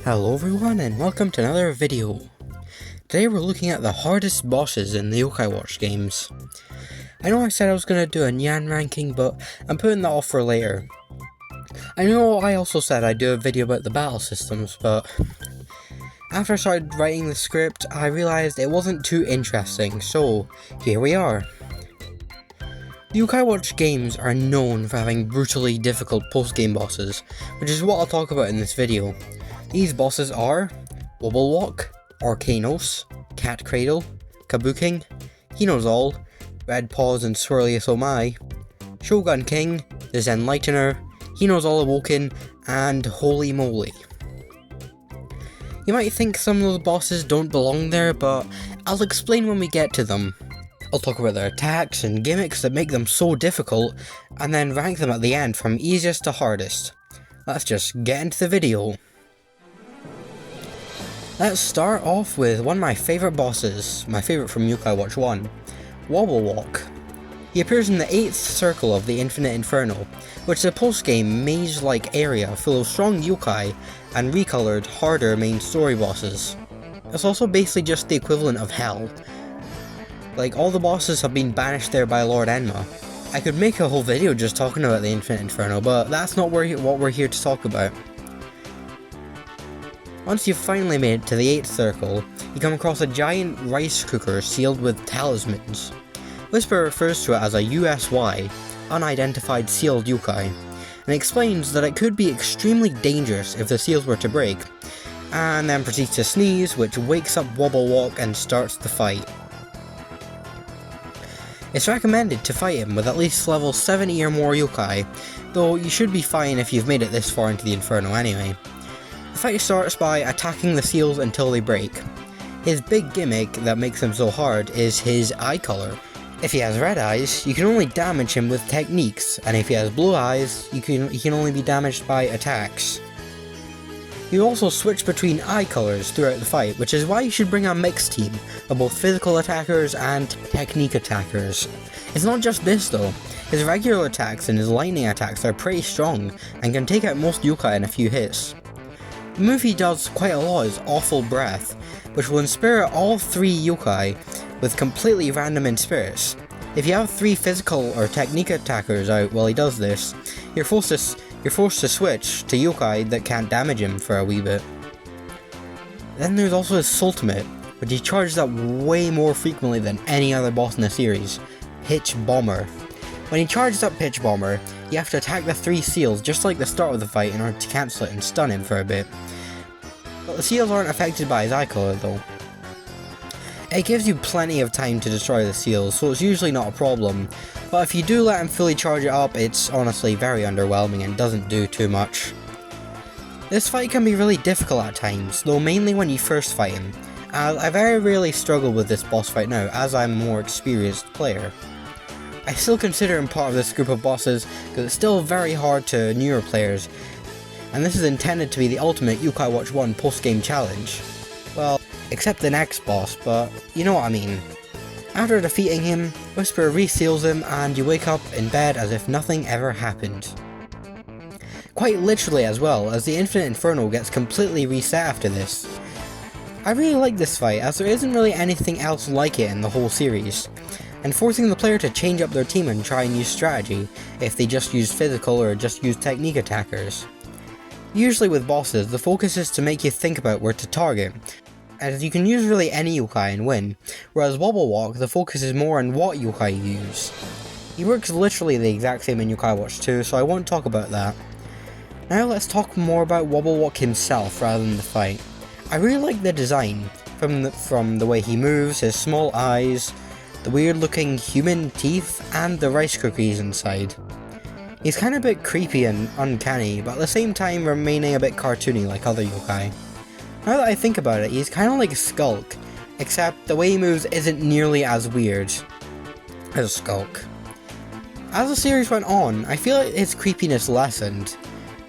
Hello everyone and welcome to another video. Today we're looking at the hardest bosses in the Yokai Watch games. I know I said I was going to do a Nyan ranking, but I'm putting that off for later. I know I also said I'd do a video about the battle systems, but after I started writing the script I realised it wasn't too interesting, so here we are. The Yokai Watch games are known for having brutally difficult post-game bosses, which is what I'll talk about in this video. These bosses are wobblewok, orcanos, cat kraydel, kabuking, hinozall, red paws and swirlious omai, shogun king, the zenlightener, hinozall awoken, and holey moley. You might think some of those bosses don't belong there, but I'll explain when we get to them. I'll talk about their attacks and gimmicks that make them so difficult, and then rank them at the end from easiest to hardest. Let's just get into the video. Let's start off with one of my favourite bosses, my favourite from Yokai Watch 1, wobblewok. He appears in the 8th circle of the Infinite Inferno, which is a post-game maze-like area full of strong yokai and recoloured, harder main story bosses. It's also basically just the equivalent of hell. Like, all the bosses have been banished there by Lord Enma. I could make a whole video just talking about the Infinite Inferno, but that's not what we're here to talk about. Once you've finally made it to the 8th circle, you come across a giant rice cooker sealed with talismans. Whisper refers to it as a USY, unidentified sealed yokai, and explains that it could be extremely dangerous if the seals were to break, and then proceeds to sneeze, which wakes up wobblewok and starts the fight. It's recommended to fight him with at least level 70 or more yokai, though you should be fine if you've made it this far into the Inferno anyway. The fight starts by attacking the seals until they break. His big gimmick that makes him so hard is his eye color. If he has red eyes, you can only damage him with techniques, and if he has blue eyes, he can only be damaged by attacks. You also switch between eye colors throughout the fight, which is why you should bring a mixed team of both physical attackers and technique attackers. It's not just this though, his regular attacks and his lightning attacks are pretty strong, and can take out most yokai in a few hits. The move he does quite a lot is Awful Breath, which will inspire all 3 yokai with completely random inspirits. If you have 3 physical or technique attackers out while he does this, you're forced to switch to yokai that can't damage him for a wee bit. Then there's also his ultimate, which he charges up way more frequently than any other boss in the series, Pitch Bomber. When he charges up Pitch Bomber, you have to attack the 3 seals just like the start of the fight in order to cancel it and stun him for a bit. But the seals aren't affected by his eye color though. It gives you plenty of time to destroy the seals, so it's usually not a problem, but if you do let him fully charge it up, it's honestly very underwhelming and doesn't do too much. This fight can be really difficult at times, though mainly when you first fight him, as I very rarely struggle with this boss fight now as I'm a more experienced player. I still consider him part of this group of bosses because it's still very hard to newer players, and this is intended to be the ultimate Yokai Watch 1 post-game challenge. Well, except the next boss, but you know what I mean. After defeating him, Whisper reseals him and you wake up in bed as if nothing ever happened. Quite literally as well, as the Infinite Inferno gets completely reset after this. I really like this fight as there isn't really anything else like it in the whole series, and forcing the player to change up their team and try and use strategy if they just use physical or just use technique attackers. Usually with bosses, the focus is to make you think about where to target, as you can use really any yokai and win, whereas wobblewok, the focus is more on what yokai you use. He works literally the exact same in Yokai Watch 2, so I won't talk about that. Now let's talk more about wobblewok himself rather than the fight. I really like the design, from the way he moves, his small eyes, the weird looking human teeth, and the rice cookies inside. He's kind of a bit creepy and uncanny, but at the same time remaining a bit cartoony like other yokai. Now that I think about it, he's kind of like Skulk, except the way he moves isn't nearly as weird as Skulk. As the series went on, I feel like his creepiness lessened.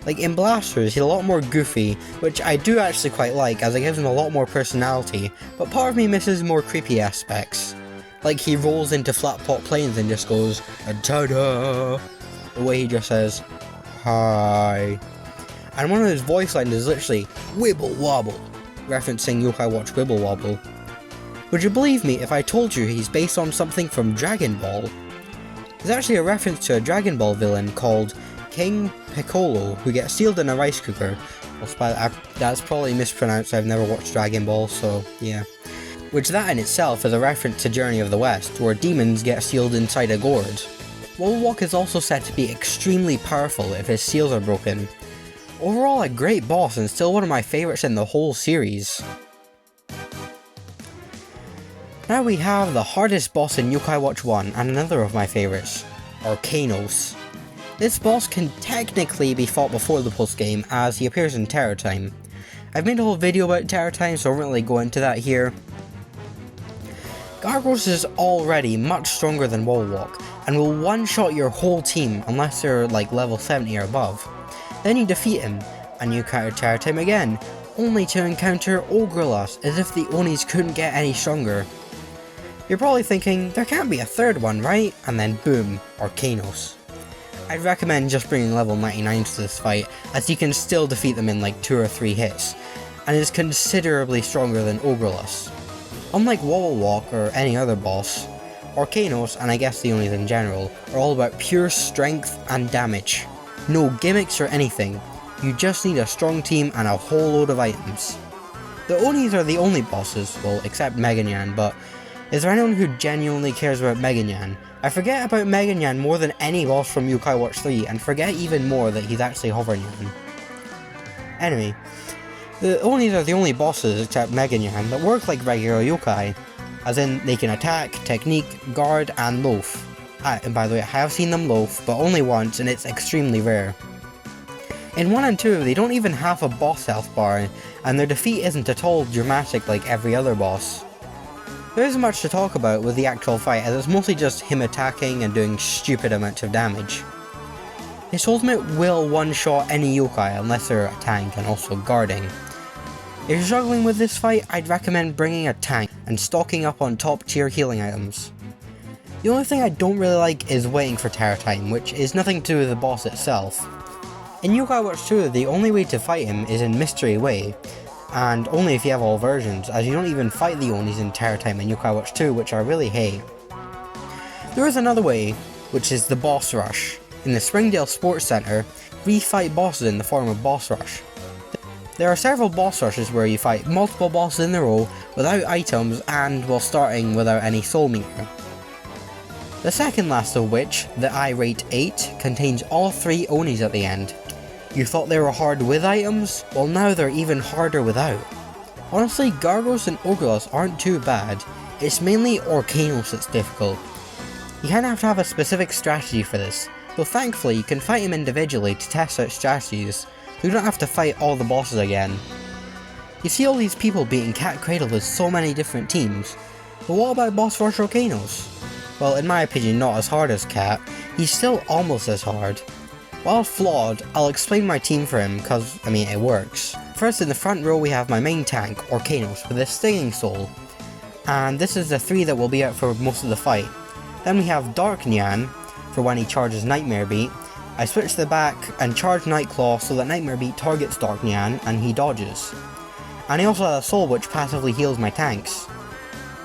Like in Blasters, he's a lot more goofy, which I do actually quite like as it gives him a lot more personality, but part of me misses more creepy aspects. Like he rolls into flat pot planes and just goes, ta-da! The way he just says, hi. and one of his voice lines is literally "Wibble Wobble," referencing Yokai Watch Wibble Wobble. Would you believe me if I told you he's based on something from Dragon Ball? It's actually a reference to a Dragon Ball villain called King Piccolo, who gets sealed in a rice cooker. That's probably mispronounced, I've never watched Dragon Ball, so yeah. Which that in itself is a reference to Journey of the West, where demons get sealed inside a gourd. Wobblewok is also said to be extremely powerful if his seals are broken. Overall a great boss and still one of my favourites in the whole series. Now we have the hardest boss in Yokai Watch 1 and another of my favourites, Orcanos. This boss can technically be fought before the post game as he appears in Terror Time. I've made a whole video about Terror Time so I won't really go into that here. Gargos is already much stronger than Wobblewok and will one-shot your whole team unless they're like level 70 or above. Then you defeat him and you counter Terror Time again, only to encounter Ogrelas as if the Onis couldn't get any stronger. You're probably thinking, there can't be a third one, right? And then boom, Orcanos. I'd recommend just bringing level 99 to this fight, as you can still defeat them in like 2 or 3 hits, and is considerably stronger than Ogrelas. Unlike Wobblewok or any other boss, Orcanos, and I guess the Onis in general, are all about pure strength and damage. No gimmicks or anything, you just need a strong team and a whole load of items. The Onis are the only bosses, well except Mega Nyan, but is there anyone who genuinely cares about Mega Nyan? I forget about Mega Nyan more than any boss from Yokai Watch 3, and forget even more that he's actually Hover Nyan. Anyway, the Onis are the only bosses except Mega Nyan that work like regular yokai, as in they can attack, technique, guard, and loaf. And by the way, I have seen them loaf, but only once, and it's extremely rare. In 1 and 2, they don't even have a boss health bar, and their defeat isn't at all dramatic like every other boss. There isn't much to talk about with the actual fight, as it's mostly just him attacking and doing stupid amounts of damage. His ultimate will one-shot any yokai unless they're a tank and also guarding. If you're struggling with this fight, I'd recommend bringing a tank and stocking up on top tier healing items. The only thing I don't really like is waiting for Terror Time, which is nothing to do with the boss itself. In Yokai Watch 2, the only way to fight him is in Mystery Way, and only if you have all versions, as you don't even fight the Onis in Terror Time and Yokai Watch 2, which I really hate. There is another way, which is the Boss Rush. In the Springdale Sports Centre, we fight bosses in the form of Boss Rush. There are several boss rushes where you fight multiple bosses in a row without items and while starting without any soul meter. The second last of which, the I Rate 8, contains all 3 Onis at the end. You thought they were hard with items? Well now they're even harder without. Honestly, Gargos and Ogrelas aren't too bad, it's mainly Orcanos that's difficult. You kinda have to have a specific strategy for this, though thankfully you can fight him individually to test out strategies, so you don't have to fight all the bosses again. You see all these people beating Cat Kraydel with so many different teams, but what about Boss Rush Orcanos? Well, in my opinion not as hard as Cat, he's still almost as hard. While flawed, I'll explain my team for him cause, it works. First in the front row we have my main tank, Orcanos, with his Stinging Soul, and this is the 3 that will be out for most of the fight. Then we have Dark Nyan, for when he charges Nightmare Beat. I switch the back and charge Nightclaw so that Nightmare Beat targets Dark Nyan and he dodges. And I also have a Soul which passively heals my tanks.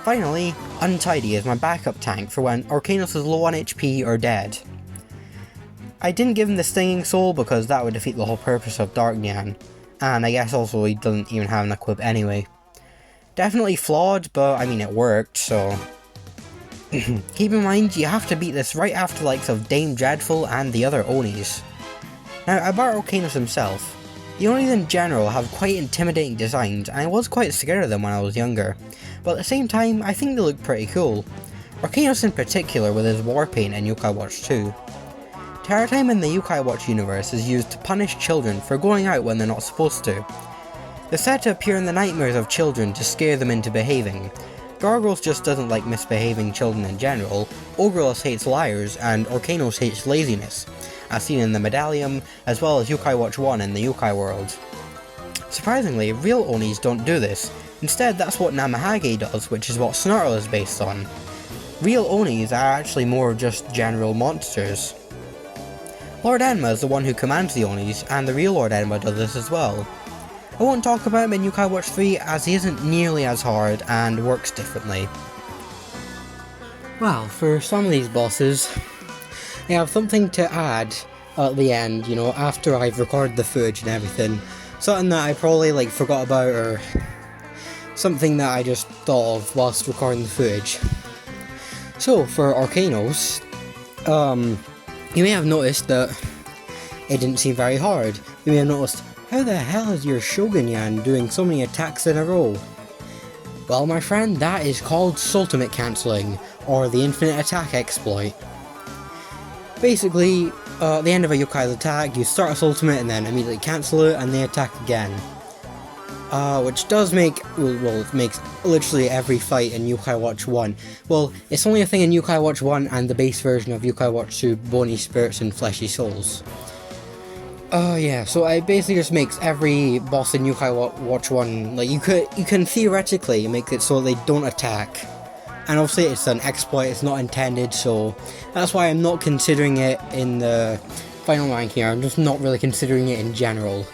Finally, Untidy is my backup tank for when Orcanos is low on HP or dead. I didn't give him the Stinging Soul because that would defeat the whole purpose of Dark Nyan, and I guess also he doesn't even have an equip anyway. Definitely flawed, but it worked, so... Keep in mind, you have to beat this right after the likes of Dame Dreadful and the other Onis. Now, about Orcanos himself, the Onis in general have quite intimidating designs, and I was quite scared of them when I was younger, but at the same time, I think they look pretty cool. Orcanos in particular with his war paint in Yokai Watch 2. Terror Time in the Yokai Watch universe is used to punish children for going out when they're not supposed to. They're said to appear in the nightmares of children to scare them into behaving. Gargos just doesn't like misbehaving children in general, Ogrelas hates liars, and Orcanos hates laziness, as seen in the Medallion, as well as Yokai Watch 1 in the Yokai world. Surprisingly, real Onis don't do this, instead that's what Namahage does, which is what Snarl is based on. Real Onis are actually more just general monsters. Lord Enma is the one who commands the Onis, and the real Lord Enma does this as well. I won't talk about him in Yokai Watch 3 as he isn't nearly as hard and works differently. Well, for some of these bosses, I have something to add at the end, you know, after I've recorded the footage and everything. Something that I probably forgot about, or something that I just thought of whilst recording the footage. So, for Orcanos, you may have noticed that it didn't seem very hard. You may have noticed, how the hell is your shogun Yan doing so many attacks in a row? Well, my friend, that is called ultimate cancelling, or the infinite attack exploit. Basically, at the end of a yokai's attack, you start a ultimate and then immediately cancel it and they attack again. Which does make, well, it makes literally every fight in Yokai Watch 1. Well, it's only a thing in Yokai Watch 1 and the base version of Yokai Watch 2, Bony Spirits and Fleshy Souls. Yeah, so it basically just makes every boss in Yokai Watch 1, you can theoretically make it so they don't attack. And obviously it's an exploit, it's not intended, so that's why I'm not considering it in the final rank here. I'm just not really considering it in general.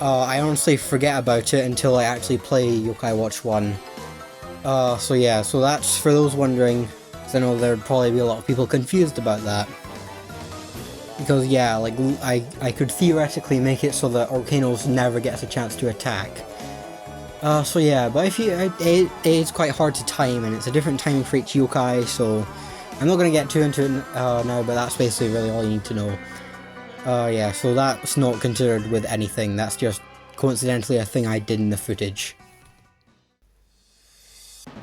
I honestly forget about it until I actually play Yokai Watch 1. So yeah, so that's for those wondering, because I know there'd probably be a lot of people confused about that. Because yeah, I could theoretically make it so that Orcanos never gets a chance to attack. So yeah, but it is quite hard to time, and it's a different timing for each yokai, so I'm not going to get too into it now, but that's basically really all you need to know. Yeah, so that's not considered with anything, that's just coincidentally a thing I did in the footage.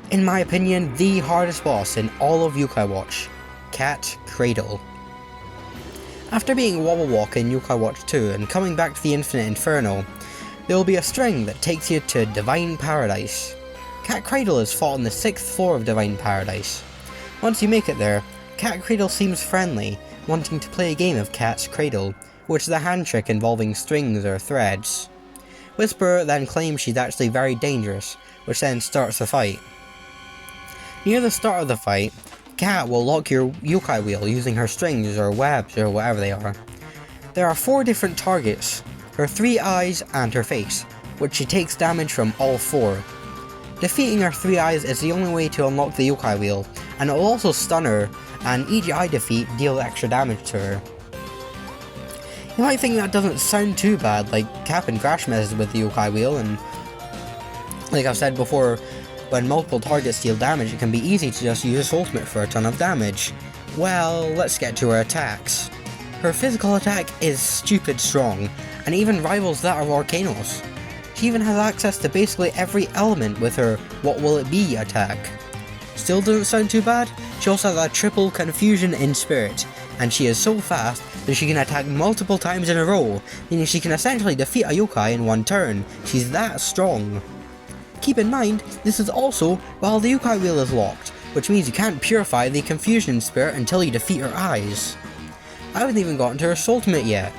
In my opinion, the hardest boss in all of Yokai Watch, Cat Kraydel. After being wobblewok in Yokai Watch 2 and coming back to the Infinite Inferno, there will be a string that takes you to Divine Paradise. Cat Kraydel is fought on the 6th floor of Divine Paradise. Once you make it there, Cat Kraydel seems friendly, wanting to play a game of Cat's Cradle, which is a hand trick involving strings or threads. Whisper then claims she's actually very dangerous, which then starts the fight. Near the start of the fight, Cat will lock your yokai wheel using her strings or webs or whatever they are. There are 4 different targets, her 3 eyes and her face, which she takes damage from all 4. Defeating her 3 eyes is the only way to unlock the yokai wheel, and it will also stun her, and each eye defeat deals extra damage to her. You might think that doesn't sound too bad, Cap and Crash messes with the yokai wheel, and like I've said before, when multiple targets deal damage, it can be easy to just use ultimate for a ton of damage. Well, let's get to her attacks. Her physical attack is stupid strong, and even rivals that of Orcanos. She even has access to basically every element with her What Will It Be attack. Still doesn't sound too bad? She also has a triple confusion in spirit, and she is so fast that she can attack multiple times in a row, meaning she can essentially defeat a yokai in one turn. She's that strong. Keep in mind, this is also while the yokai wheel is locked, which means you can't purify the confusion spirit until you defeat her eyes. I haven't even gotten to her ultimate yet.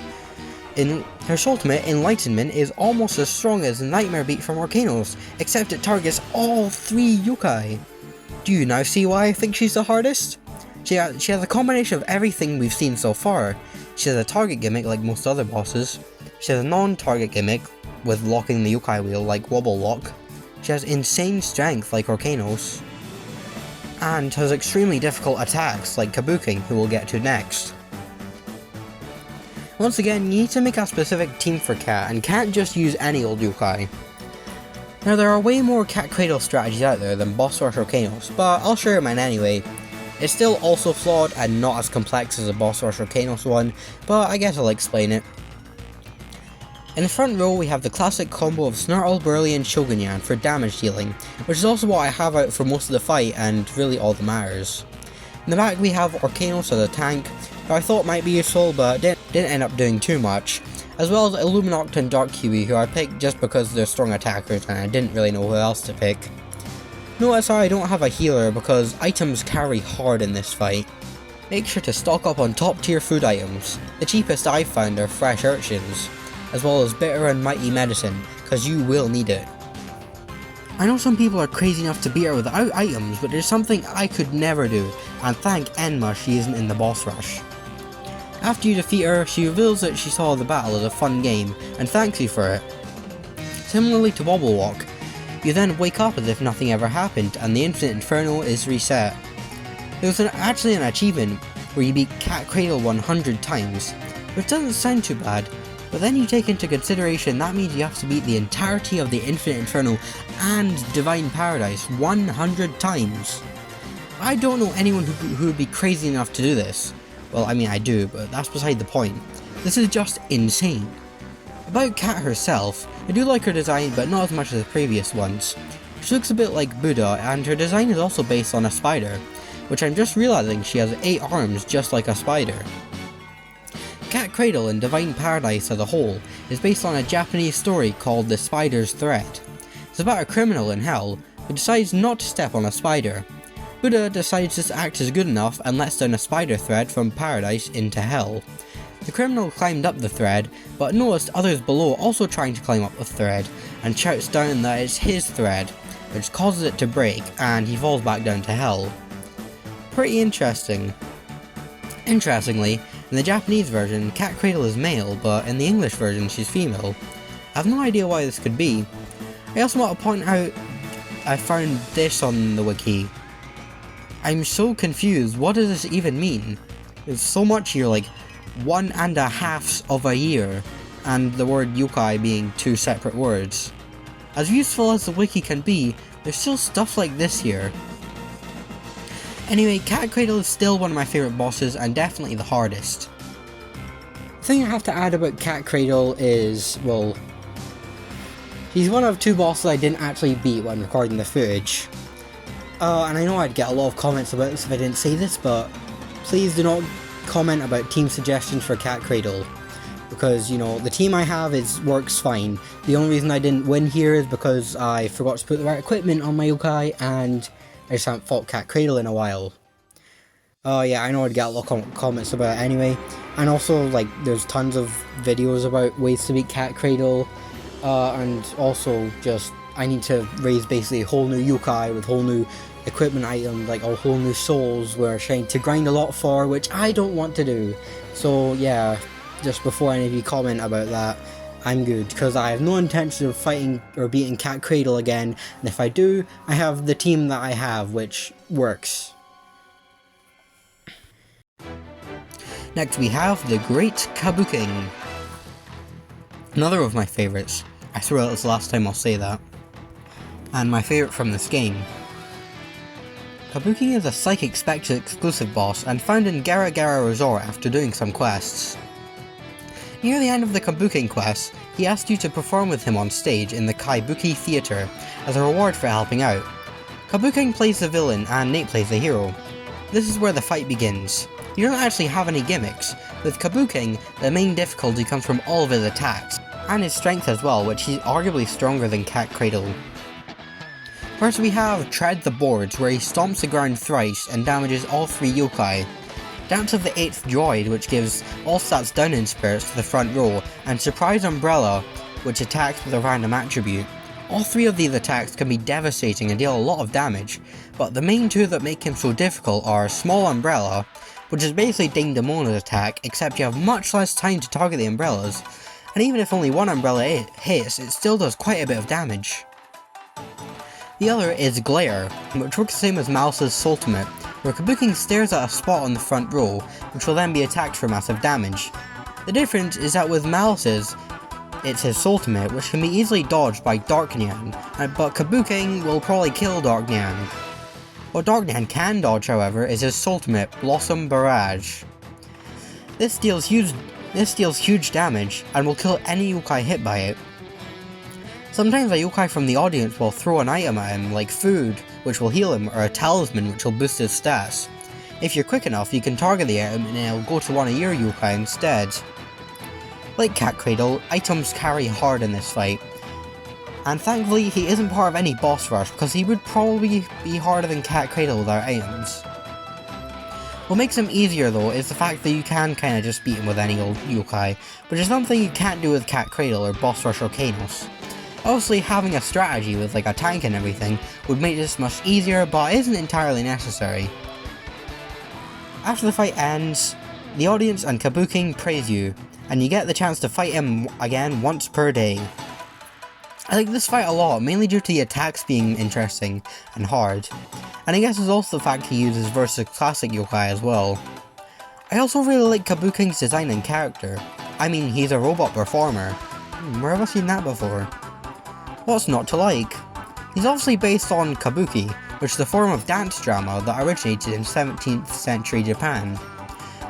Her ultimate, Enlightenment, is almost as strong as Nightmare Beat from Orcanos, except it targets all 3 yokai. Do you now see why I think she's the hardest? She has a combination of everything we've seen so far. She has a target gimmick like most other bosses. She has a non-target gimmick with locking the yokai wheel like wobblewok. She has insane strength like Orcanos. And has extremely difficult attacks like kabuking, who we'll get to next. Once again, you need to make a specific team for Cat, and can't just use any old yokai. Now there are way more Cat Kraydel strategies out there than Boss Rush Orcanos, but I'll share mine anyway. It's still also flawed and not as complex as a Boss Rush Orcanos one, but I guess I'll explain it. In the front row we have the classic combo of Snartle, Burly and Shogun Yan for damage dealing, which is also what I have out for most of the fight and really all that matters. In the back we have Orcanos as a tank, who I thought might be useful but didn't end up doing too much, as well as Illuminoct and Dark Kiwi, who I picked just because they're strong attackers and I didn't really know who else to pick. Notice how I don't have a healer because items carry hard in this fight. Make sure to stock up on top tier food items. The cheapest I've found are fresh urchins, as well as bitter and mighty medicine, because you will need it. I know some people are crazy enough to beat her without items, but there's something I could never do, and thank Enma she isn't in the boss rush. After you defeat her, she reveals that she saw the battle as a fun game, and thanks you for it. Similarly to wobblewok, you then wake up as if nothing ever happened, and the Infinite Inferno is reset. There's actually an achievement where you beat Cat Kraydel 100 times, which doesn't sound too bad, but then you take into consideration that means you have to beat the entirety of the Infinite Inferno and Divine Paradise 100 times. I don't know anyone who would be crazy enough to do this. Well, I mean I do, but that's beside the point. This is just insane. About Cat herself, I do like her design but not as much as the previous ones. She looks a bit like Buddha, and her design is also based on a spider, which I'm just realising she has 8 arms just like a spider. Cat Kraydel and Divine Paradise as a whole is based on a Japanese story called The Spider's Thread. It's about a criminal in hell who decides not to step on a spider. Buddha decides this act is good enough and lets down a spider thread from paradise into hell. The criminal climbed up the thread, but noticed others below also trying to climb up the thread, and shouts down that it's his thread, which causes it to break, and he falls back down to hell. Pretty interesting. Interestingly, in the Japanese version, Cat Kraydel is male, but in the English version she's female. I have no idea why this could be. I also want to point out I found this on the wiki. I'm so confused, what does this even mean? There's so much here, like 1.5 of a year, and the word yokai being 2 separate words. As useful as the wiki can be, there's still stuff like this here. Anyway, Cat Kraydel is still one of my favourite bosses and definitely the hardest. The thing I have to add about Cat Kraydel is, well, he's one of 2 bosses I didn't actually beat when recording the footage. And I know I'd get a lot of comments about this if I didn't say this, but please do not comment about team suggestions for Cat Kraydel, because, you know, the team I have works fine. The only reason I didn't win here is because I forgot to put the right equipment on my yokai, and I just haven't fought Cat Kraydel in a while. Yeah, I know I'd get a lot of comments about it anyway, and also, like, there's tons of videos about ways to beat Cat Kraydel, and also just, I need to raise basically a whole new yokai with whole new equipment items, like a whole new souls where I need to grind a lot for, which I don't want to do. So yeah, just before any of you comment about that, I'm good, because I have no intention of fighting or beating Cat Kraydel again, and if I do, I have the team that I have, which works. Next we have the Great Kabuking. Another of my favourites. I swore that was the last time I'll say that. And my favourite from this game. Kabuking is a Psychic Spectre exclusive boss and found in Gara Gara Resort after doing some quests. Near the end of the Kabuking quest, he asks you to perform with him on stage in the Kaibuki Theatre as a reward for helping out. Kabuking plays the villain and Nate plays the hero. This is where the fight begins. You don't actually have any gimmicks. With Kabuking, the main difficulty comes from all of his attacks, and his strength as well, which is arguably stronger than Cat Kraydel. First we have Tread the Boards, where he stomps the ground thrice and damages all 3 yokai. Down to the 8th Droid, which gives all stats down in spirits to the front row, and Surprise Umbrella, which attacks with a random attribute. All 3 of these attacks can be devastating and deal a lot of damage, but the main 2 that make him so difficult are Small Umbrella, which is basically demona's attack, except you have much less time to target the umbrellas, and even if only 1 umbrella hits, it still does quite a bit of damage. The other is Glare, which works the same as Malice's Ultimate, where Kabuking stares at a spot on the front row, which will then be attacked for massive damage. The difference is that with Malice's, it's his ultimate, which can be easily dodged by Dark Nyan, but Kabuking will probably kill Dark Nyan. What Dark Nyan can dodge, however, is his ultimate, Blossom Barrage. This deals huge damage, and will kill any yokai hit by it. Sometimes a yokai from the audience will throw an item at him, like food, which will heal him, or a talisman, which will boost his stats. If you're quick enough, you can target the item and it'll go to one of your yokai instead. Like Cat Kraydel, items carry hard in this fight. And thankfully, he isn't part of any boss rush, because he would probably be harder than Cat Kraydel without items. What makes him easier though is the fact that you can kinda just beat him with any old yokai, which is something you can't do with Cat Kraydel or Boss Rush Orcanos. Obviously, having a strategy with like a tank and everything would make this much easier, but isn't entirely necessary. After the fight ends, The audience and kabuking praise you, and you get the chance to fight him again once per day. I like this fight a lot, mainly due to the attacks being interesting and hard, and I guess it's also the fact he uses versus classic yokai as well. I also really like Kabuking's design and character. I mean, he's a robot performer. Where have I seen that before? What's not to like? He's obviously based on kabuki, which is a form of dance drama that originated in 17th century Japan.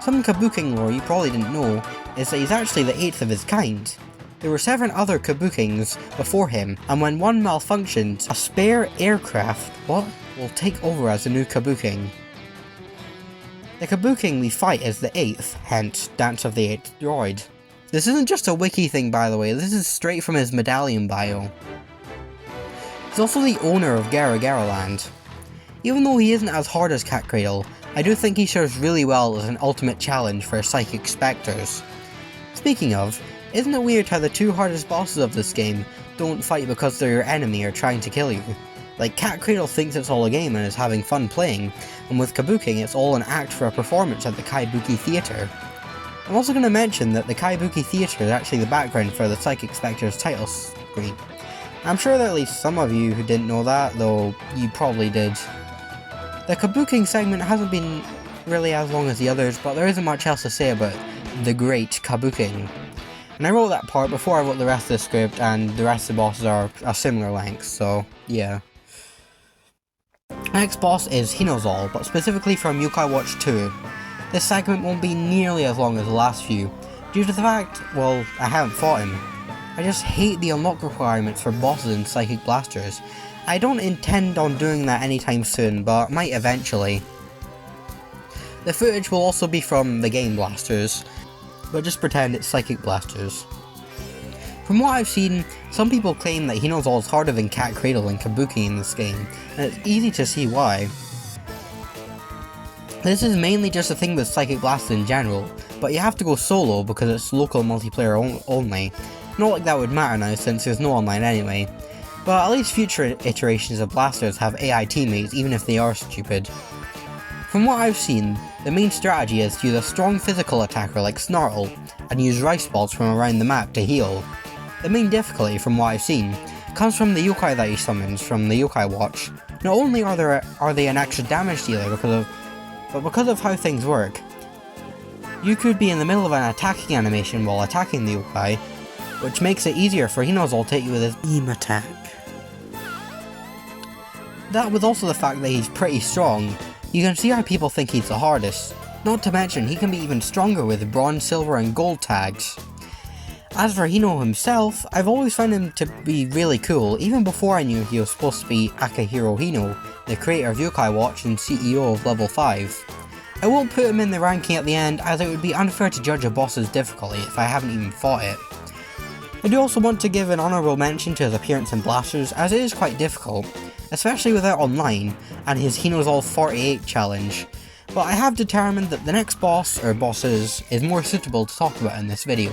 Some kabuking lore you probably didn't know is that he's actually the 8th of his kind. There were 7 other kabukings before him, and when one malfunctioned, a spare aircraft will take over as the new kabuking. The kabuking we fight is the 8th, hence Dance of the 8th Droid. This isn't just a wiki thing, by the way, this is straight from his medallion bio. He's also the owner of Gara Gara Land. Even though he isn't as hard as Kraydel, I do think he serves really well as an ultimate challenge for psychic spectres. Speaking of, isn't it weird how the 2 hardest bosses of this game don't fight because they're your enemy or trying to kill you? Like, Kraydel thinks it's all a game and is having fun playing, and with kabuking it's all an act for a performance at the Kabuki Theatre. I'm also going to mention that the Kabuki Theatre is actually the background for the Psychic Spectre's title screen. I'm sure that at least some of you who didn't know that, though you probably did. The kabuking segment hasn't been really as long as the others, but there isn't much else to say about the great kabuking. And I wrote that part before I wrote the rest of the script, and the rest of the bosses are a similar length, so yeah. Next boss is Hinozall, but specifically from Yokai Watch 2. This segment won't be nearly as long as the last few, due to the fact, well, I haven't fought him. I just hate the unlock requirements for bosses in Psychic Blasters. I don't intend on doing that anytime soon, but might eventually. The footage will also be from the game Blasters, but just pretend it's Psychic Blasters. From what I've seen, some people claim that Hinozall is harder than Kraydel and Kabuki in this game, and it's easy to see why. This is mainly just a thing with Psychic Blasters in general, but you have to go solo because it's local multiplayer only. Not like that would matter now since there's no online anyway, but at least future iterations of Blasters have AI teammates even if they are stupid. From what I've seen, the main strategy is to use a strong physical attacker like Snarl, and use rice balls from around the map to heal. The main difficulty, from what I've seen, comes from the yokai that he summons from the Yokai Watch. Not only are they an extra damage dealer but because of how things work. You could be in the middle of an attacking animation while attacking the yokai, which makes it easier for Hinozall to hit you with his beam attack. That with also the fact that he's pretty strong, you can see how people think he's the hardest. Not to mention, he can be even stronger with bronze, silver and gold tags. As for Hino himself, I've always found him to be really cool, even before I knew he was supposed to be Akihiro Hino, the creator of Yokai Watch and CEO of Level 5. I won't put him in the ranking at the end, as it would be unfair to judge a boss's difficulty if I haven't even fought it. I do also want to give an honourable mention to his appearance in Blasters, as it is quite difficult, especially without online, and his Hinozall 48 challenge, but I have determined that the next boss, or bosses, is more suitable to talk about in this video.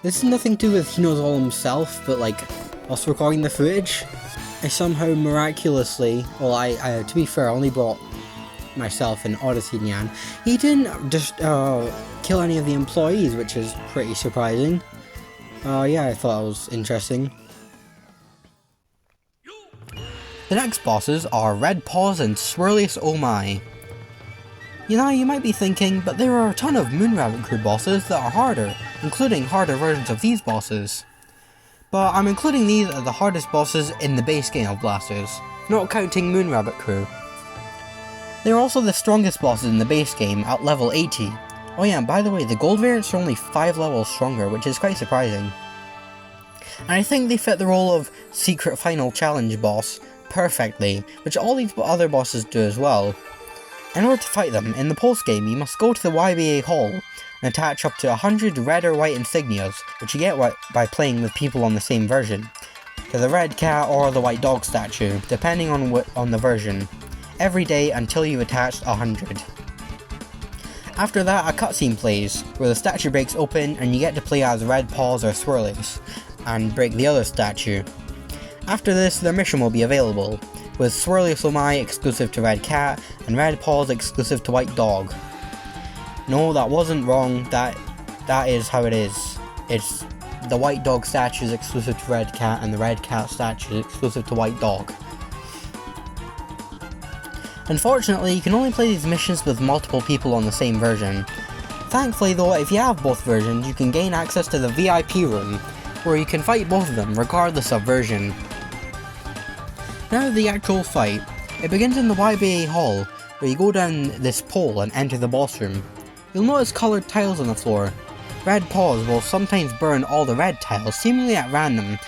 This is nothing to do with Hinozall himself, but like, us recording the footage, I somehow miraculously, well to be fair, I only brought myself and Odyssey Nyan. He didn't just kill any of the employees, which is pretty surprising. Yeah, I thought that was interesting. The next bosses are Red Paws and Swirlious Omai. You might be thinking, but there are a ton of Moon Rabbit Crew bosses that are harder, including harder versions of these bosses. But I'm including these as the hardest bosses in the base game of Blasters, not counting Moon Rabbit Crew. They are also the strongest bosses in the base game at level 80. Oh yeah, and by the way, the gold variants are only 5 levels stronger, which is quite surprising. And I think they fit the role of secret final challenge boss perfectly, which all these other bosses do as well. In order to fight them, in the post-game you must go to the YBA Hall and attach up to 100 red or white insignias, which you get by playing with people on the same version, to the red cat or the white dog statue, depending on the version, every day until you attach 100. After that, a cutscene plays, where the statue breaks open and you get to play as Red Paws or Swirlious, and break the other statue. After this, their mission will be available, with Swirlious Omai exclusive to Red Cat, and Red Paws exclusive to White Dog. No, that wasn't wrong. That is how it is. It's the white dog statue is exclusive to red cat, and the red cat statue is exclusive to white dog. Unfortunately, you can only play these missions with multiple people on the same version. Thankfully though, if you have both versions, you can gain access to the VIP room, where you can fight both of them, regardless of version. Now the actual fight. It begins in the YBA hall, where you go down this pole and enter the boss room. You'll notice coloured tiles on the floor. Red paws will sometimes burn all the red tiles, seemingly at random,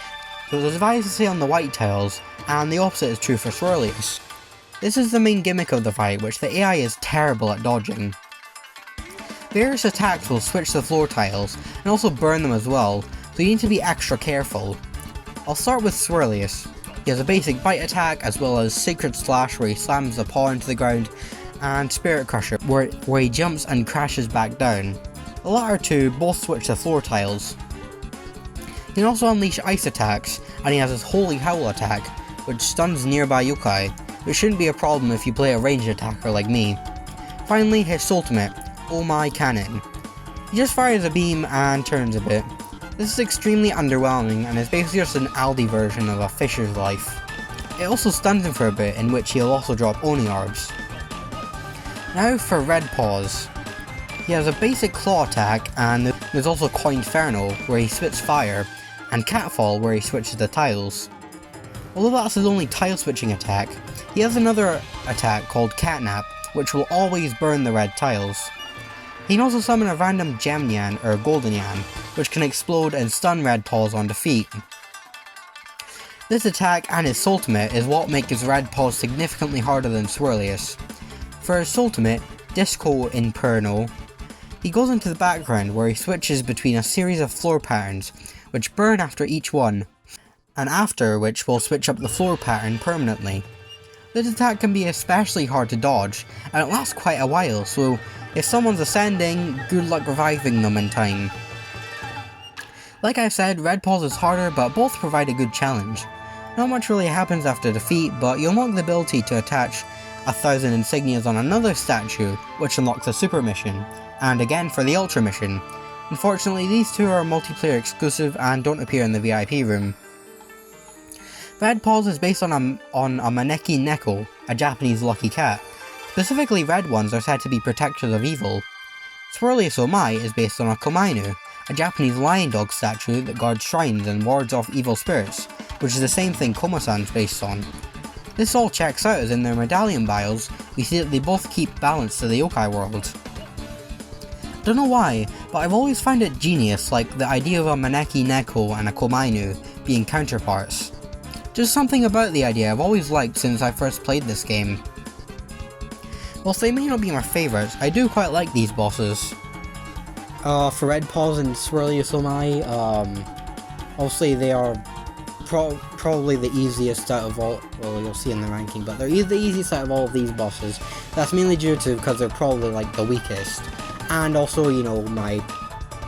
so it's advised to stay on the white tiles, and the opposite is true for swirlious. This is the main gimmick of the fight, which the AI is terrible at dodging. Various attacks will switch the floor tiles, and also burn them as well, so you need to be extra careful. I'll start with swirlious. He has a basic bite attack, as well as sacred slash where he slams the paw into the ground, and spirit crusher where he jumps and crashes back down. The latter two both switch the floor tiles. He can also unleash ice attacks, and he has his holy howl attack, which stuns nearby yokai, which shouldn't be a problem if you play a ranged attacker like me. Finally, his ultimate, omai cannon. He just fires a beam and turns a bit. This is extremely underwhelming and is basically just an Aldi version of a fisher's life. It also stuns him for a bit, in which he'll also drop Oni orbs. Now for red paws. He has a basic claw attack, and there's also Coinferno where he spits fire, and Catfall where he switches the tiles. Although that's his only tile switching attack, he has another attack called Catnap, which will always burn the red tiles. He can also summon a random gem yan or golden yan, which can explode and stun red paws on defeat. This attack and his ultimate is what make his red paws significantly harder than swirlious. For his ultimate, Disco Inferno, he goes into the background where he switches between a series of floor patterns, which burn after each one, and after which will switch up the floor pattern permanently. This attack can be especially hard to dodge, and it lasts quite a while, so if someone's ascending, good luck reviving them in time. Like I said, red paws is harder, but both provide a good challenge. Not much really happens after defeat, but you unlock the ability to attach 1,000 insignias on another statue, which unlocks a super mission, and again for the ultra mission. Unfortunately, these two are multiplayer exclusive and don't appear in the VIP room. Red Paws is based on a maneki neko, a Japanese lucky cat. Specifically, red ones are said to be protectors of evil. Swirlious Omai is based on a komainu, a Japanese lion dog statue that guards shrines and wards off evil spirits, which is the same thing Komo-san's based on. This all checks out, as in their medallion bios, we see that they both keep balance to the yokai world. Don't know why, but I've always found it genius, like the idea of a maneki neko and a komainu being counterparts. Just something about the idea I've always liked since I first played this game. Whilst they may not be my favourites, I do quite like these bosses. For Red Paws and Swirlious Omai, obviously they are probably the easiest out of all, well, you'll see in the ranking, but they're the easiest out of all of these bosses. That's mainly due to because they're probably like the weakest. And also, you know, my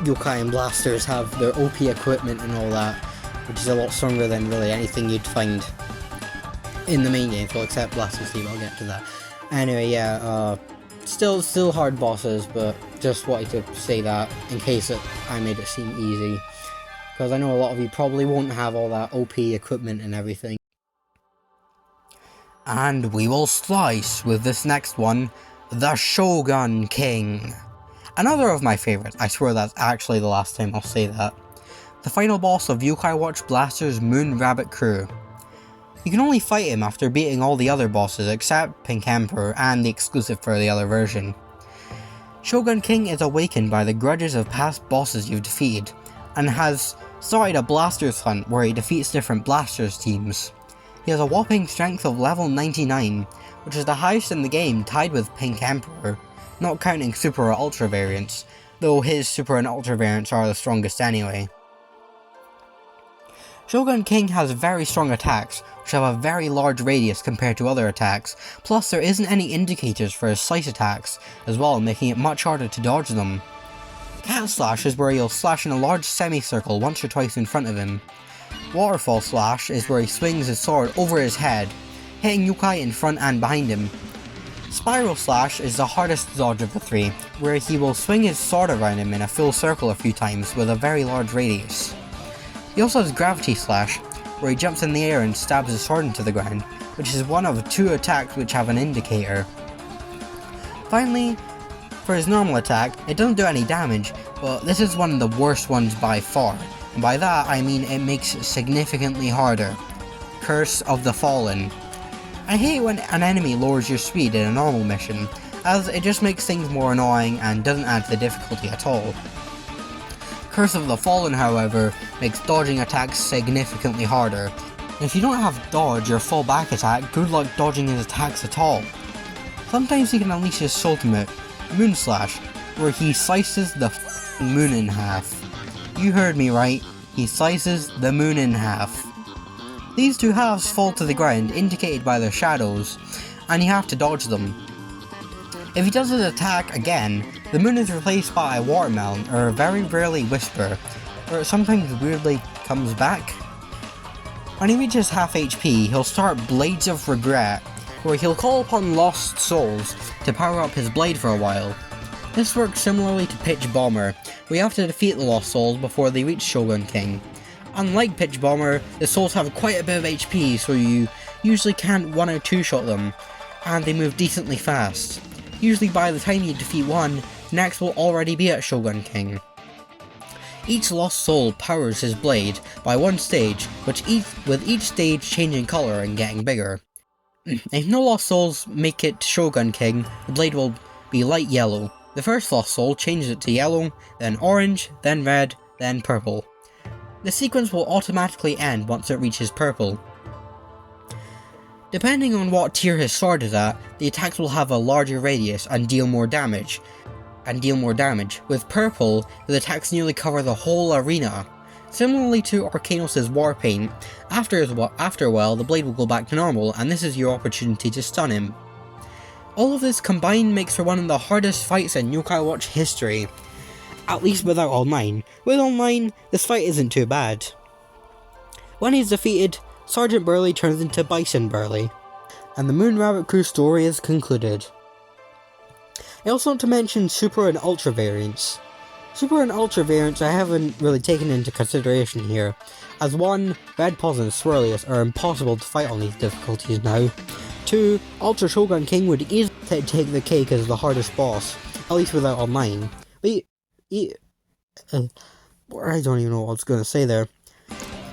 yokai and blasters have their OP equipment and all that, which is a lot stronger than really anything you'd find in the main game, well, except Blaster Steve, I'll get to that. Anyway, yeah, still hard bosses, but just wanted to say that in case I made it seem easy, because I know a lot of you probably won't have all that OP equipment and everything. And we will slice with this next one, the Shogun King. Another of my favourites, I swear that's actually the last time I'll say that. The final boss of Yokai Watch Blaster's Moon Rabbit crew. You can only fight him after beating all the other bosses except Pink Emperor and the exclusive for the other version. Shogun King is awakened by the grudges of past bosses you've defeated, and has started a Blasters hunt where he defeats different Blasters teams. He has a whopping strength of level 99, which is the highest in the game, tied with Pink Emperor, not counting Super or Ultra variants, though his Super and Ultra variants are the strongest anyway. Shogun King has very strong attacks, which have a very large radius compared to other attacks, plus there isn't any indicators for his slice attacks as well, making it much harder to dodge them. Cat Slash is where he'll slash in a large semicircle once or twice in front of him. Waterfall Slash is where he swings his sword over his head, hitting yokai in front and behind him. Spiral Slash is the hardest dodge of the three, where he will swing his sword around him in a full circle a few times with a very large radius. He also has Gravity Slash, where he jumps in the air and stabs his sword into the ground, which is one of 2 attacks which have an indicator. Finally, for his normal attack, it doesn't do any damage, but this is one of the worst ones by far, and by that I mean it makes it significantly harder. Curse of the Fallen. I hate when an enemy lowers your speed in a normal mission, as it just makes things more annoying and doesn't add to the difficulty at all. Curse of the Fallen, however, makes dodging attacks significantly harder. If you don't have dodge or fall back attack, good luck dodging his attacks at all. Sometimes he can unleash his ultimate, Moon Slash, where he slices the moon in half. You heard me right, he slices the moon in half. These 2 halves fall to the ground, indicated by their shadows, and you have to dodge them. If he does his attack again, the moon is replaced by a watermelon, or very rarely Whisper, or it sometimes weirdly comes back. When he reaches half HP, he'll start Blades of Regret, where he'll call upon lost souls to power up his blade for a while. This works similarly to Pitch Bomber, where you have to defeat the lost souls before they reach Shogun King. Unlike Pitch Bomber, the souls have quite a bit of HP, so you usually can't 1 or 2 shot them, and they move decently fast. Usually by the time you defeat one, the next will already be at Shogun King. Each lost soul powers his blade by 1 stage, with each stage changing colour and getting bigger. If no lost souls make it to Shogun King, the blade will be light yellow. The first lost soul changes it to yellow, then orange, then red, then purple. The sequence will automatically end once it reaches purple. Depending on what tier his sword is at, the attacks will have a larger radius and deal more damage. With purple, the attacks nearly cover the whole arena. Similarly to Orcanos' War Paint, after a while the blade will go back to normal, and this is your opportunity to stun him. All of this combined makes for one of the hardest fights in Yokai Watch history. At least without online. With online, this fight isn't too bad. When he's defeated, Sergeant Burley turns into Bison Burley, and the Moon Rabbit Crew story is concluded. I also want to mention Super and Ultra variants. Super and Ultra variants I haven't really taken into consideration here, as 1, Red Paws and Swirlious are impossible to fight on these difficulties now. 2, Ultra Shogun King would easily take the cake as the hardest boss, at least without online. But I don't even know what I was going to say there.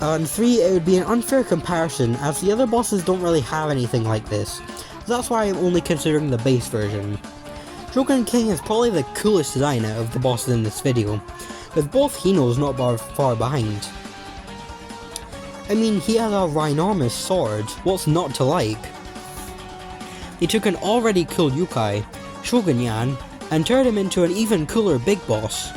And 3, it would be an unfair comparison, as the other bosses don't really have anything like this. So that's why I'm only considering the base version. Shogun King is probably the coolest design out of the bosses in this video, with both Hinos not far behind. I mean, he has a rhinormous sword, what's not to like? He took an already cool yokai, Shogun Yan, and turned him into an even cooler big boss.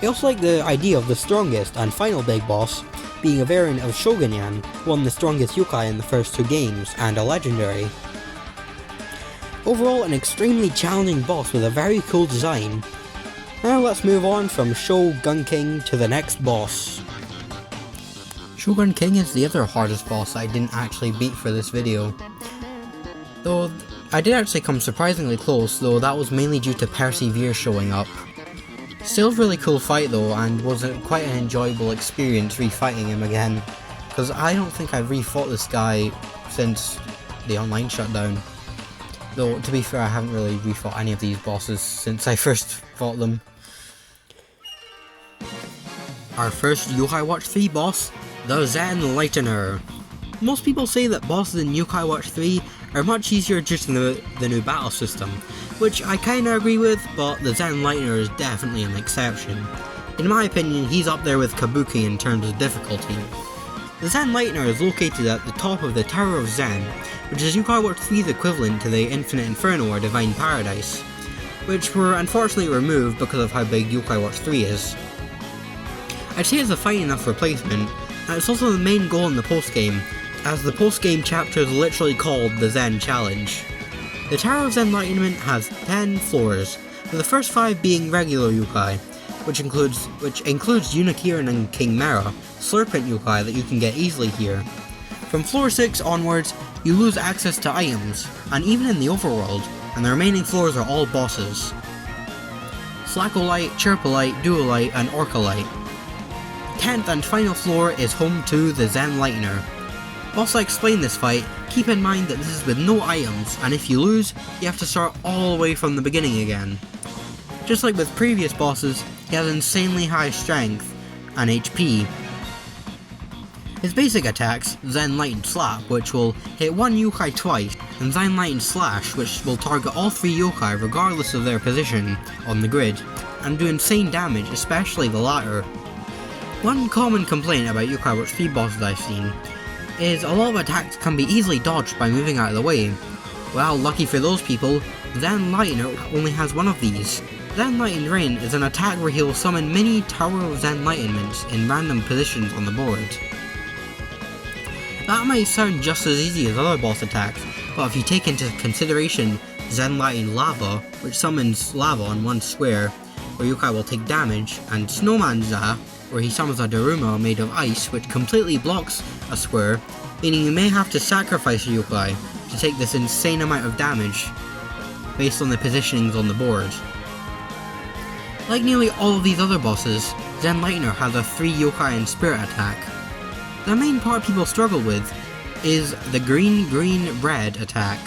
I also like the idea of the strongest and final big boss being a variant of Shogun Yan, one of the strongest yokai in the first 2 games, and a legendary. Overall, an extremely challenging boss with a very cool design. Now let's move on from Shogun King to the next boss. Shogun King is the other hardest boss I didn't actually beat for this video. Though I did actually come surprisingly close, though that was mainly due to Persevere showing up. Still a really cool fight though, and was quite an enjoyable experience refighting him again, because I don't think I've refought this guy since the online shutdown. Though, to be fair, I haven't really refought any of these bosses since I first fought them. Our first Yokai Watch 3 boss, the Zenlightener. Most people say that bosses in Yokai Watch 3 are much easier due to the new battle system, which I kinda agree with, but the Zenlightener is definitely an exception. In my opinion, he's up there with kabuking in terms of difficulty. The Zenlightener is located at the top of the Tower of Zen, which is Yokai Watch 3's equivalent to the Infinite Inferno or Divine Paradise, which were unfortunately removed because of how big Yokai Watch 3 is. I'd say it's a fine enough replacement, and it's also the main goal in the post-game, as the post-game chapter is literally called the Zen Challenge. The Tower of Zenlightenment has 10 floors, with the first 5 being regular yokai, which includes Unikiran and King Mara, Serpent yokai that you can get easily here. From floor 6 onwards, you lose access to items, and even in the overworld, and the remaining floors are all bosses. Slackolite, Chirpolite, Duolite, and Orcalite. 10th and final floor is home to the Zenlightener. Whilst I explain this fight, keep in mind that this is with no items, and if you lose, you have to start all the way from the beginning again. Just like with previous bosses, he has insanely high strength and HP. His basic attacks, Zenlighten Slap, which will hit one yokai twice, and Zenlighten Slash, which will target all 3 yokai regardless of their position on the grid, and do insane damage, especially the latter. One common complaint about yokai watch 3 bosses I've seen is a lot of attacks can be easily dodged by moving out of the way. Well, lucky for those people, Zenlightener only has one of these. Zenlighten Rain is an attack where he will summon mini Tower of Zenlightenments in random positions on the board. That might sound just as easy as other boss attacks, but if you take into consideration Zenlighten Lava, which summons lava on one square, where yokai will take damage, and Snowman Za, where he summons a Daruma made of ice which completely blocks a square, meaning you may have to sacrifice a yokai to take this insane amount of damage based on the positionings on the board. Like nearly all of these other bosses, Zenlightener has a 3 yokai and spirit attack. The main part people struggle with is the green-green-red attack.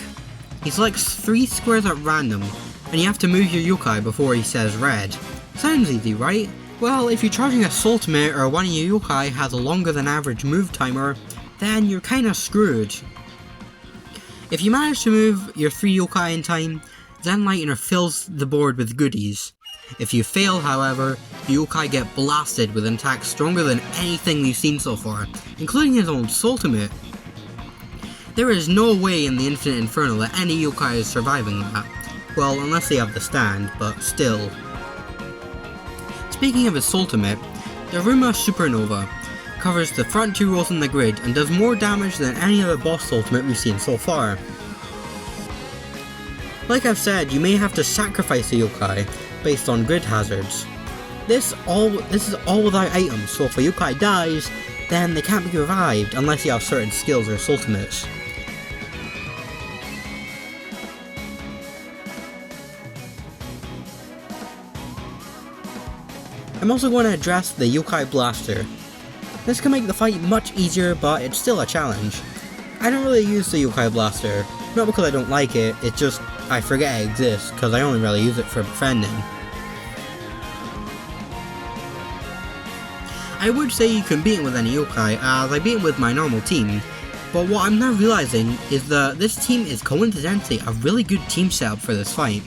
He selects 3 squares at random, and you have to move your yokai before he says red. Sounds easy, right? Well, if you're charging a Soultimate or one of your yokai has a longer than average move timer, then you're kinda screwed. If you manage to move your 3 yokai in time, Zenlightener fills the board with goodies. If you fail, however, the yokai get blasted with an attack stronger than anything we've seen so far, including his own Soultimate. There is no way in the Infinite Inferno that any yokai is surviving that. Well, unless they have the stand, but still. Speaking of his Soultimate, Daruma Supernova covers the front 2 rows in the grid and does more damage than any other boss Soultimate we've seen so far. Like I've said, you may have to sacrifice a yokai based on grid hazards. This is all without items, so if a yokai dies, then they can't be revived unless you have certain skills or Soultimates. I'm also going to address the Yokai Blaster. This can make the fight much easier, but it's still a challenge. I don't really use the Yokai Blaster, not because I don't like it, it's just I forget it exists because I only really use it for befriending. I would say you can beat it with any yokai, as I beat it with my normal team, but what I'm now realizing is that this team is coincidentally a really good team setup for this fight.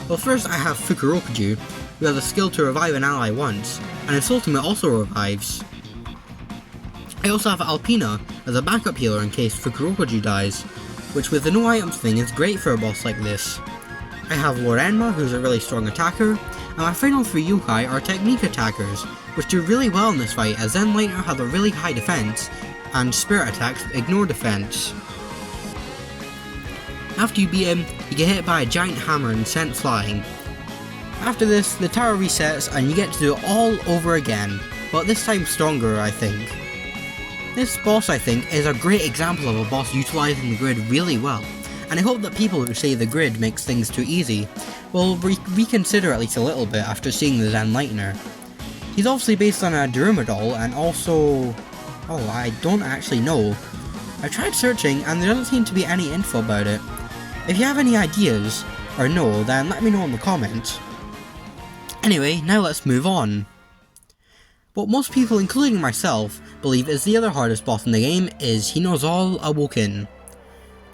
Well, first I have Fukurokuju, who has a skill to revive an ally once, and his ultimate also revives. I also have Alpina as a backup healer in case Fukurokuju dies, which with the no items thing is great for a boss like this. I have Lord Enma, who's a really strong attacker, and my final 3 yokai are technique attackers, which do really well in this fight as Zenlightener has a really high defense, and spirit attacks ignore defense. After you beat him, you get hit by a giant hammer and sent flying. After this, the tower resets and you get to do it all over again, but this time stronger, I think. This boss, I think, is a great example of a boss utilising the grid really well, and I hope that people who say the grid makes things too easy will reconsider at least a little bit after seeing the Zenlightener. He's obviously based on a Daruma doll, and also... oh, I don't actually know. I tried searching and there doesn't seem to be any info about it. If you have any ideas, or know, then let me know in the comments. Anyway, now let's move on. What most people, including myself, believe is the other hardest boss in the game is hinozall Awoken.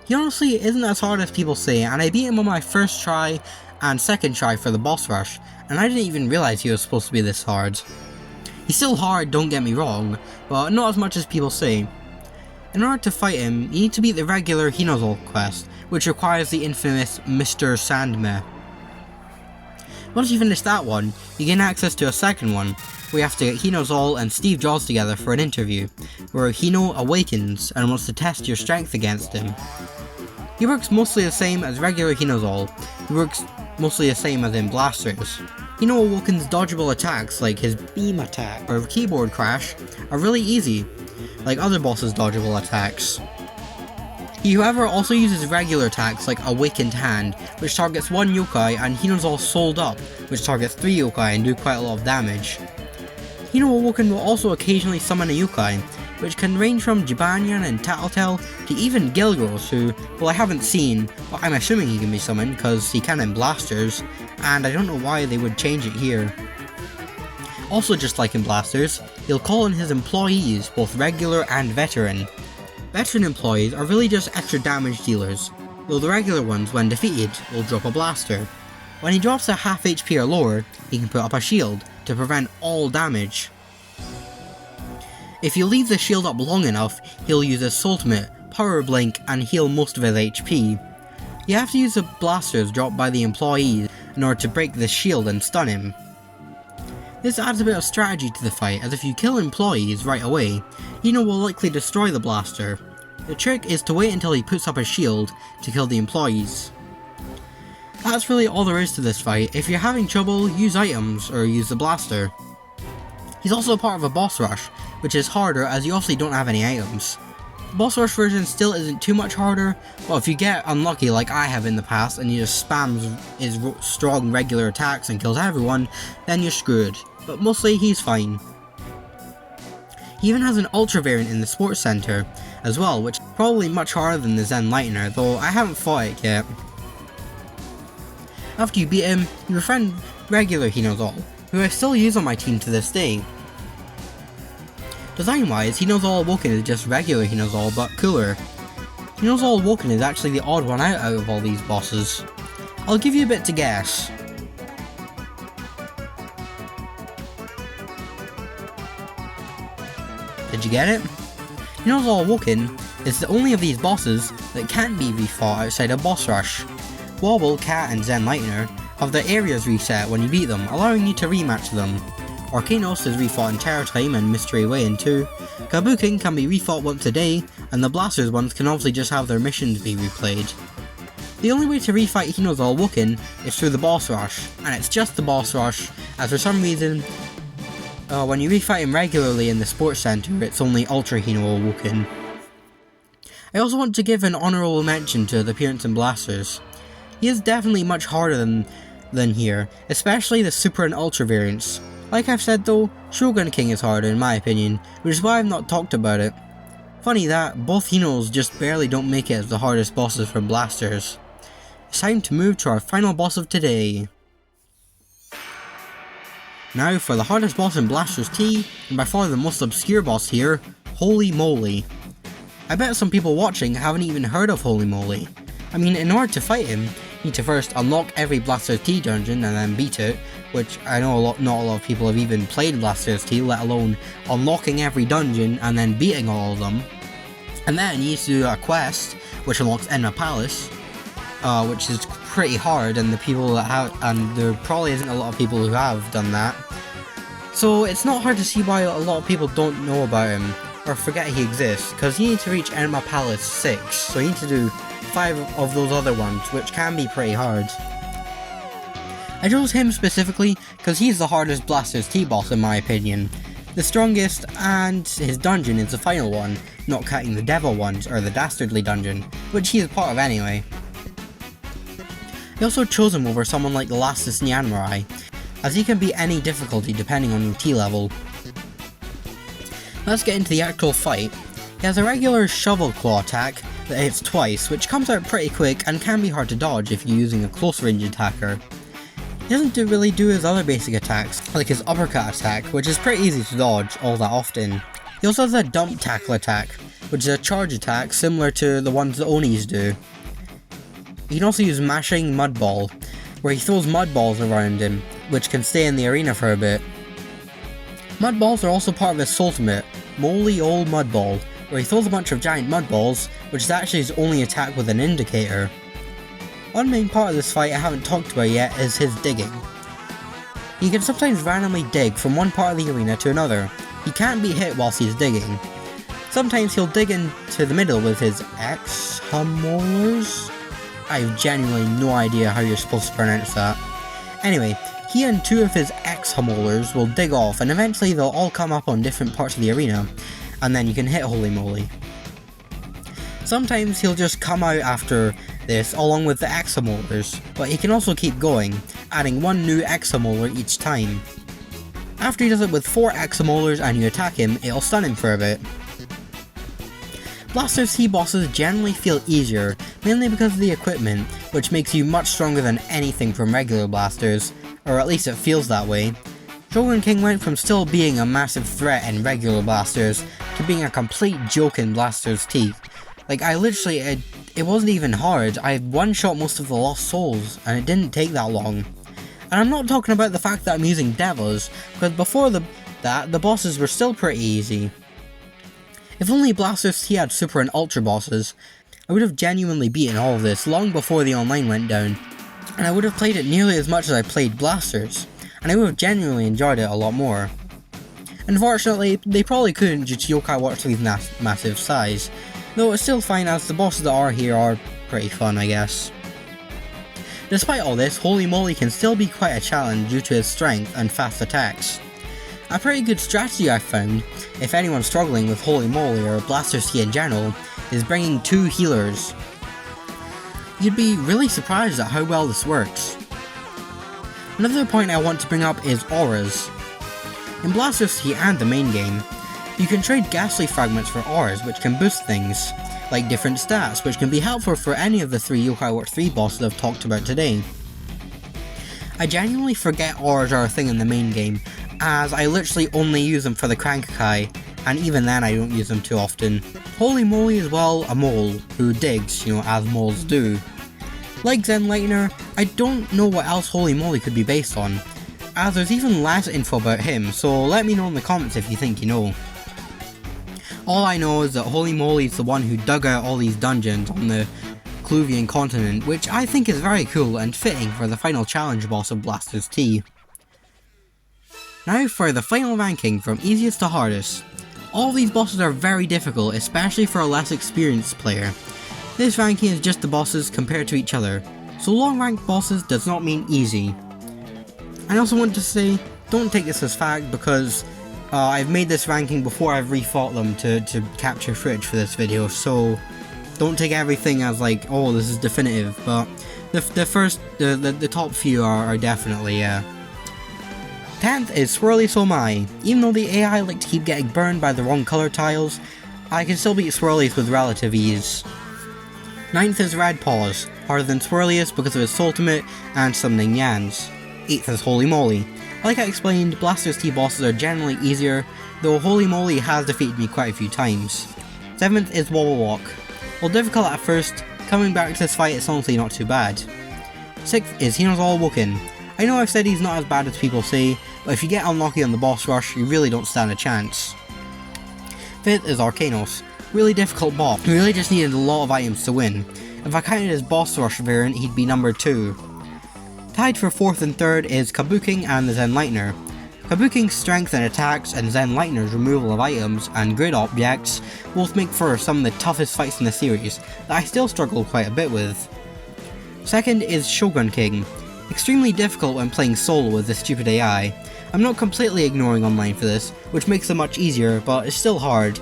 He honestly isn't as hard as people say, and I beat him on my first try and second try for the boss rush, and I didn't even realise he was supposed to be this hard. He's still hard, don't get me wrong, but not as much as people say. In order to fight him, you need to beat the regular hinozall quest, which requires the infamous Mr. Sandmeh. Once you finish that one, you gain access to a second one, where you have to get Hinozall and Steve Jobs together for an interview, where Hino awakens and wants to test your strength against him. He works mostly the same as regular Hinozall. He works mostly the same as in blasters. Hino Awoken's dodgeable attacks, like his beam attack or keyboard crash, are really easy, like other bosses' dodgeable attacks. He however also uses regular attacks like Awakened Hand, which targets 1 yokai, and Hinozall Souled Up, which targets 3 yokai and do quite a lot of damage. Awoken will also occasionally summon a yokai, which can range from Jibanyan and Tattletale to even Gilgros, who, well, I haven't seen, but I'm assuming he can be summoned because he can in Blasters, and I don't know why they would change it here. Also, just like in Blasters, he'll call in his employees, both regular and veteran. Veteran employees are really just extra damage dealers, though the regular ones, when defeated, will drop a blaster. When he drops a half HP or lower, he can put up a shield to prevent all damage. If you leave the shield up long enough, he'll use his ultimate, Power Blink, and heal most of his HP. You have to use the blasters dropped by the employees in order to break the shield and stun him. This adds a bit of strategy to the fight, as if you kill employees right away, Hino will likely destroy the blaster. The trick is to wait until he puts up a shield to kill the employees. That's really all there is to this fight. If you're having trouble, use items or use the blaster. He's also a part of a boss rush, which is harder as you obviously don't have any items. The boss rush version still isn't too much harder, but if you get unlucky like I have in the past and he just spams his strong regular attacks and kills everyone, then you're screwed, but mostly he's fine. He even has an ultra variant in the sports center as well, which is probably much harder than the Zenlightener, though I haven't fought it yet. After you beat him, you befriend regular Hinozall, who I still use on my team to this day. Design-wise, Hinozall Awoken is just regular Hinozall, but cooler. Hinozall Awoken is actually the odd one out of all these bosses. I'll give you a bit to guess. Did you get it? Hinozall Awoken is the only of these bosses that can't be refought outside a boss rush. Wobble, Cat, and Zenlightener have their areas reset when you beat them, allowing you to rematch them. Orcanos is refought in Terror Time and Mystery Way in 2, Kabuking can be refought once a day, and the Blasters ones can obviously just have their missions be replayed. The only way to refight Hinozall Awoken is through the boss rush, and it's just the boss rush, as for some reason, when you refight him regularly in the sports center, it's only Ultra Hino Awoken. I also want to give an honourable mention to the appearance in Blasters. He is definitely much harder than here, especially the Super and Ultra variants. Like I've said though, Shogun King is harder in my opinion, which is why I've not talked about it. Funny that, both Hinos just barely don't make it as the hardest bosses from Blasters. It's time to move to our final boss of today. Now for the hardest boss in Blasters T, and by far the most obscure boss here, Holy Moley. I bet some people watching haven't even heard of Holy Moley. I mean, in order to fight him, you need to first unlock every Blasters T dungeon and then beat it, which I know not a lot of people have even played Blasters T, let alone unlocking every dungeon and then beating all of them. And then you need to do a quest, which unlocks Enma Palace, which is pretty hard, and there probably isn't a lot of people who have done that. So it's not hard to see why a lot of people don't know about him, or forget he exists, because you need to reach Enma Palace 6, so you need to do 5 of those other ones, which can be pretty hard. I chose him specifically because he's the hardest Blasters T boss in my opinion. The strongest, and his dungeon is the final one, not counting the devil ones or the dastardly dungeon, which he is part of anyway. I also chose him over someone like the lastest nyanmurai, as he can beat any difficulty depending on your T level. Let's get into the actual fight. He has a regular shovel claw attack that hits twice, which comes out pretty quick and can be hard to dodge if you're using a close range attacker. He doesn't really do his other basic attacks, like his uppercut attack, which is pretty easy to dodge all that often. He also has a dump tackle attack, which is a charge attack similar to the ones the Onis do. He can also use mashing mud ball, where he throws mud balls around him, which can stay in the arena for a bit. Mud balls are also part of his ultimate, moley old mud ball, where he throws a bunch of giant mud balls, which is actually his only attack with an indicator. One main part of this fight I haven't talked about yet is his digging. He can sometimes randomly dig from one part of the arena to another. He can't be hit whilst he's digging. Sometimes he'll dig into the middle with his molars. I have genuinely no idea how you're supposed to pronounce that. Anyway, he and 2 of his molars will dig off, and eventually they'll all come up on different parts of the arena, and then you can hit Holy Moley. Sometimes he'll just come out after this along with the examolars, but he can also keep going, adding one new examolar each time. After he does it with 4 examolars and you attack him, it'll stun him for a bit. Blasters T bosses generally feel easier, mainly because of the equipment, which makes you much stronger than anything from regular blasters, or at least it feels that way. Shogun King went from still being a massive threat in regular blasters to being a complete joke in Blasters T. Like, it wasn't even hard. I one-shot most of the Lost Souls, and it didn't take that long. And I'm not talking about the fact that I'm using devils, because before that, the bosses were still pretty easy. If only Blasters T had super and ultra bosses, I would have genuinely beaten all of this long before the online went down, and I would have played it nearly as much as I played Blasters, and I would have genuinely enjoyed it a lot more. Unfortunately, they probably couldn't due to Yokai Watch 3's massive size, though it's still fine as the bosses that are here are pretty fun, I guess. Despite all this, Holy Moly can still be quite a challenge due to his strength and fast attacks. A pretty good strategy I've found, if anyone's struggling with Holy Moly or Blasters T in general, is bringing 2 healers. You'd be really surprised at how well this works. Another point I want to bring up is auras. In Blasters T and the main game, you can trade ghastly fragments for auras which can boost things, like different stats which can be helpful for any of the 3 Yokai Watch 3 bosses I've talked about today. I genuinely forget auras are a thing in the main game, as I literally only use them for the Crank-kai, and even then I don't use them too often. Holy Moly is, well, a mole, who digs, as moles do. Like Zenlightener, I don't know what else Holy Moly could be based on, as there's even less info about him, so let me know in the comments if you think you know. All I know is that Holy Moly is the one who dug out all these dungeons on the Cluvian continent, which I think is very cool and fitting for the final challenge boss of Blasters T. Now for the final ranking from easiest to hardest. All these bosses are very difficult, especially for a less experienced player. This ranking is just the bosses compared to each other, so long ranked bosses does not mean easy. I also want to say, don't take this as fact because I've made this ranking before I've rethought them to capture footage for this video, so don't take everything as like, oh, this is definitive, but the top few are definitely, 10th is swirlious omai. Even though the AI like to keep getting burned by the wrong colour tiles, I can still beat swirlious with relative ease. 9th is red paws, harder than swirlious because of its ultimate and summoning Yans. 8th is Holy Moly. Like I explained, Blasters T bosses are generally easier, though Holy Moly has defeated me quite a few times. 7th is wobblewok. While difficult at first, coming back to this fight is honestly not too bad. 6th is hinozall awoken. I know I've said he's not as bad as people say, but if you get unlucky on the boss rush, you really don't stand a chance. 5th is orcanos. Really difficult boss, he really just needed a lot of items to win. If I counted his boss rush variant, he'd be number 2. Tied for 4th and 3rd is kabuking and the zenlightener. Kabuking's strength and attacks and zenlightener's removal of items and grid objects both make for some of the toughest fights in the series that I still struggle quite a bit with. 2nd is Shogun King. Extremely difficult when playing solo with this stupid AI. I'm not completely ignoring online for this, which makes it much easier, but it's still hard.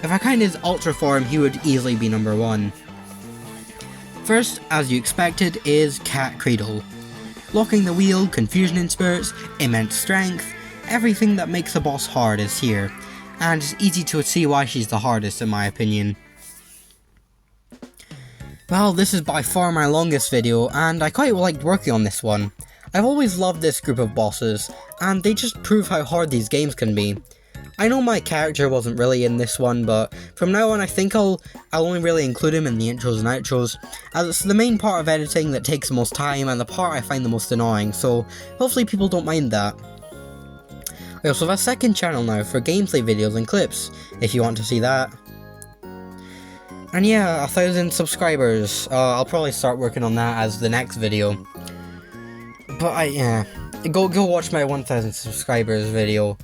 If I count his ultra form, he would easily be number 1. First, as you expected, is kraydel. Locking the wheel, confusion in spirits, immense strength, everything that makes a boss hard is here, and it's easy to see why she's the hardest in my opinion. Well, this is by far my longest video, and I quite liked working on this one. I've always loved this group of bosses, and they just prove how hard these games can be. I know my character wasn't really in this one, but from now on I think I'll only really include him in the intros and outros, as it's the main part of editing that takes the most time and the part I find the most annoying, so hopefully people don't mind that. We also have a second channel now for gameplay videos and clips, if you want to see that. And yeah, 1,000 subscribers. I'll probably start working on that as the next video. But go watch my 1,000 subscribers video.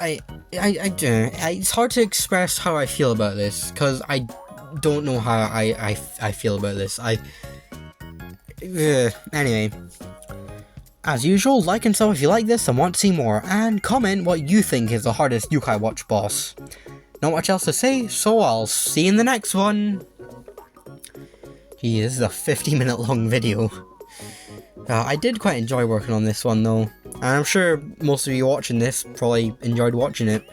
It's hard to express how I feel about this, because I don't know how I feel about this. Anyway. As usual, like and sub if you like this and want to see more, and comment what you think is the hardest Yokai Watch boss. Not much else to say, so I'll see you in the next one. Gee, this is a 50-minute long video. I did quite enjoy working on this one though, and I'm sure most of you watching this probably enjoyed watching it.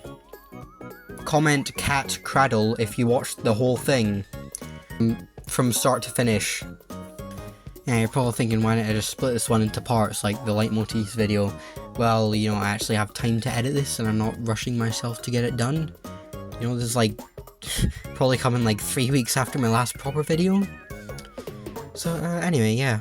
Comment cat kraydel if you watched the whole thing, from start to finish. Yeah, you're probably thinking, why didn't I just split this one into parts like the leitmotifs video? Well, you know, I actually have time to edit this and I'm not rushing myself to get it done. You know, this is like probably coming like 3 weeks after my last proper video. So anyway, yeah.